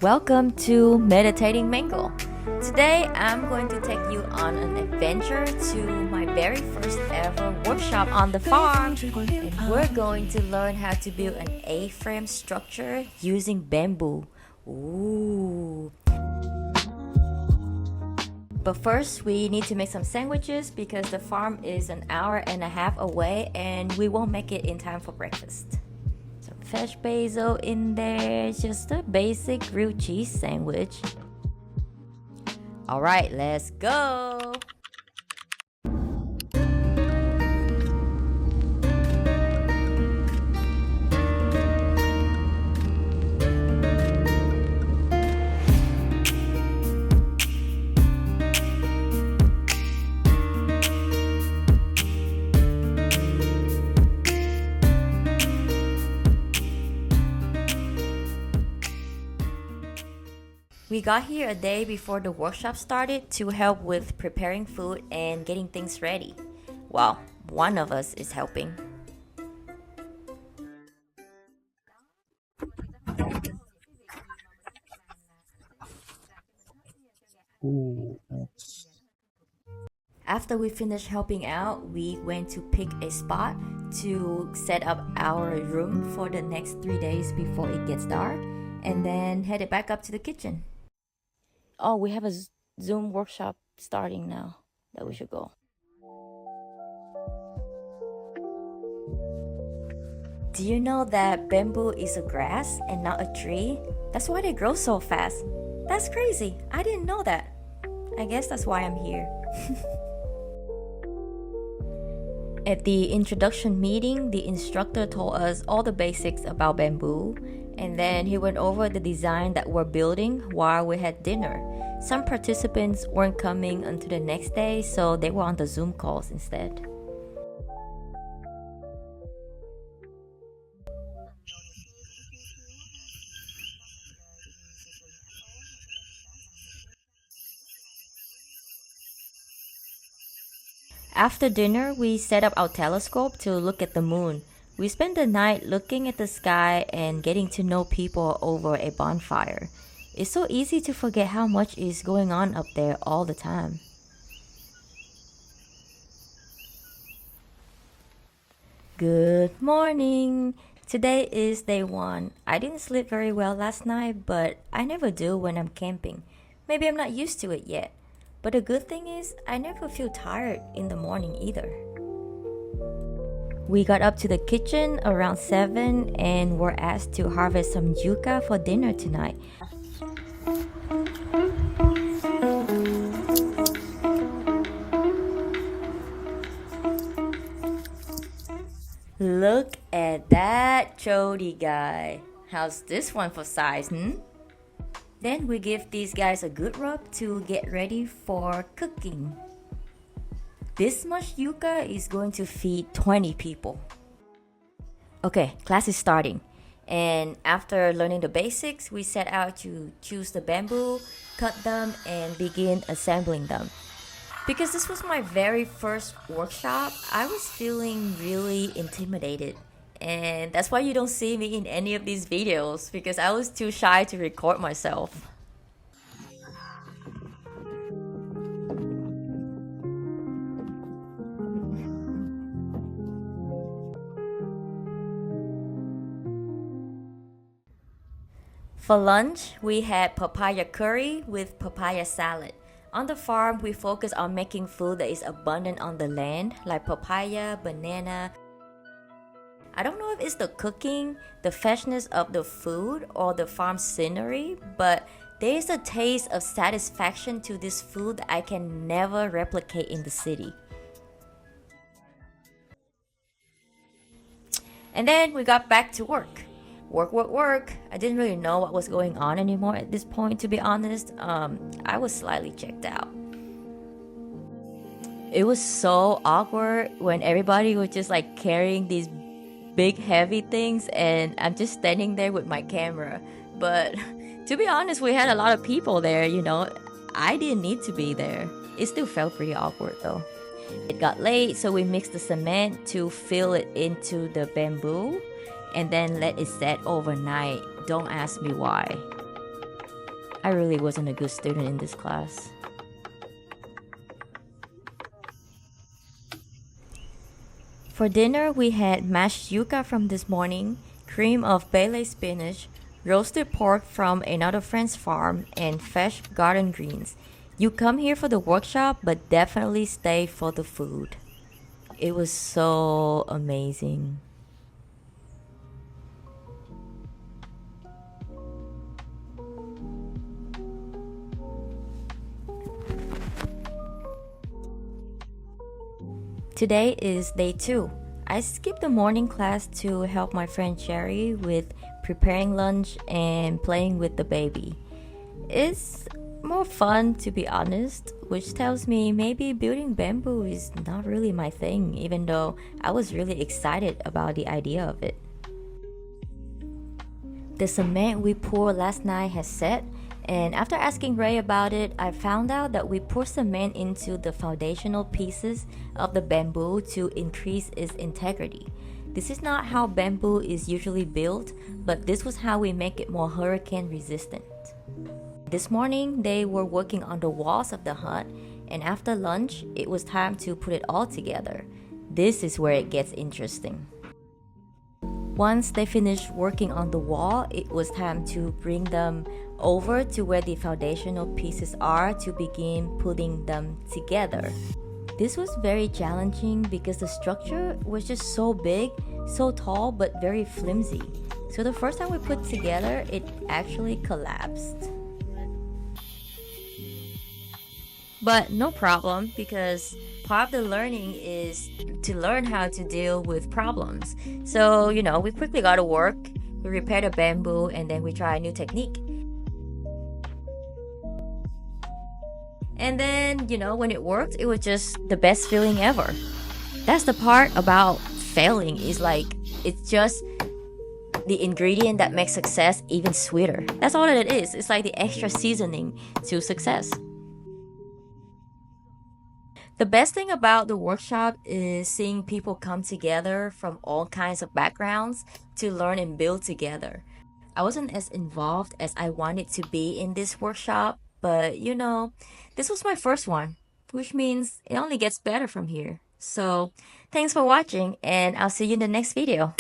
Welcome to Meditating Mango. Today I'm going to take you on an adventure to my very first ever workshop on the farm, and we're going to learn how to build an A-frame structure using bamboo. Ooh. But first we need to make some sandwiches because the farm is an hour and a half away and we won't make it in time for breakfast. Fresh basil in there, just a basic grilled cheese sandwich. Alright, let's go! We got here a day before the workshop started to help with preparing food and getting things ready. Well, one of us is helping. After we finished helping out, we went to pick a spot to set up our room for the next 3 days before it gets dark, and then headed back up to the kitchen. Oh, we have a Zoom workshop starting now that we should go. Do you know that bamboo is a grass and not a tree? That's why they grow so fast. That's crazy. I didn't know that. I guess that's why I'm here. At the introduction meeting, the instructor told us all the basics about bamboo, and then he went over the design that we're building while we had dinner. Some participants weren't coming until the next day, so they were on the Zoom calls instead. After dinner, we set up our telescope to look at the moon. We spent the night looking at the sky and getting to know people over a bonfire. It's so easy to forget how much is going on up there all the time. Good morning! Today is day 1. I didn't sleep very well last night, but I never do when I'm camping. Maybe I'm not used to it yet. But the good thing is, I never feel tired in the morning either. We got up to the kitchen around 7 and were asked to harvest some yucca for dinner tonight. Look at that chody guy. How's this one for size, Then we give these guys a good rub to get ready for cooking. This much yucca is going to feed 20 people. Okay, class is starting. And after learning the basics, we set out to choose the bamboo, cut them, and begin assembling them. Because this was my very first workshop, I was feeling really intimidated. And that's why you don't see me in any of these videos, because I was too shy to record myself. For lunch, we had papaya curry with papaya salad. On the farm, we focus on making food that is abundant on the land, like papaya, banana. I don't know if it's the cooking, the freshness of the food, or the farm scenery, but there is a taste of satisfaction to this food that I can never replicate in the city. And then we got back to work. Work. I didn't really know what was going on anymore at this point, to be honest. I was slightly checked out. It was so awkward when everybody was just like carrying these big heavy things and I'm just standing there with my camera. But to be honest, we had a lot of people there, I didn't need to be there. It still felt pretty awkward though. It got late, so we mixed the cement to fill it into the bamboo and then let it set overnight. Don't ask me why. I really wasn't a good student in this class. For dinner, we had mashed yuca from this morning, cream of Bailey spinach, roasted pork from another friend's farm, and fresh garden greens. You come here for the workshop, but definitely stay for the food. It was so amazing. Today is day 2. I skipped the morning class to help my friend Cherry with preparing lunch and playing with the baby. It's more fun, to be honest, which tells me maybe building bamboo is not really my thing, even though I was really excited about the idea of it. The cement we poured last night has set, and after asking Ray about it, I found out that we pour cement into the foundational pieces of the bamboo to increase its integrity. This is not how bamboo is usually built, but this was how we make it more hurricane resistant. This morning, they were working on the walls of the hut, and after lunch, it was time to put it all together. This is where it gets interesting. Once they finished working on the wall, it was time to bring them over to where the foundational pieces are to begin putting them together. This was very challenging because the structure was just so big, so tall, but very flimsy. So the first time we put together, it actually collapsed. But no problem, because part of the learning is to learn how to deal with problems. So, we quickly got to work, we repaired the bamboo, and then we try a new technique. And then, when it worked, it was just the best feeling ever. That's the part about failing, is like, it's just the ingredient that makes success even sweeter. That's all that it is. It's like the extra seasoning to success. The best thing about the workshop is seeing people come together from all kinds of backgrounds to learn and build together. I wasn't as involved as I wanted to be in this workshop, but this was my first one, which means it only gets better from here. So, thanks for watching, and I'll see you in the next video.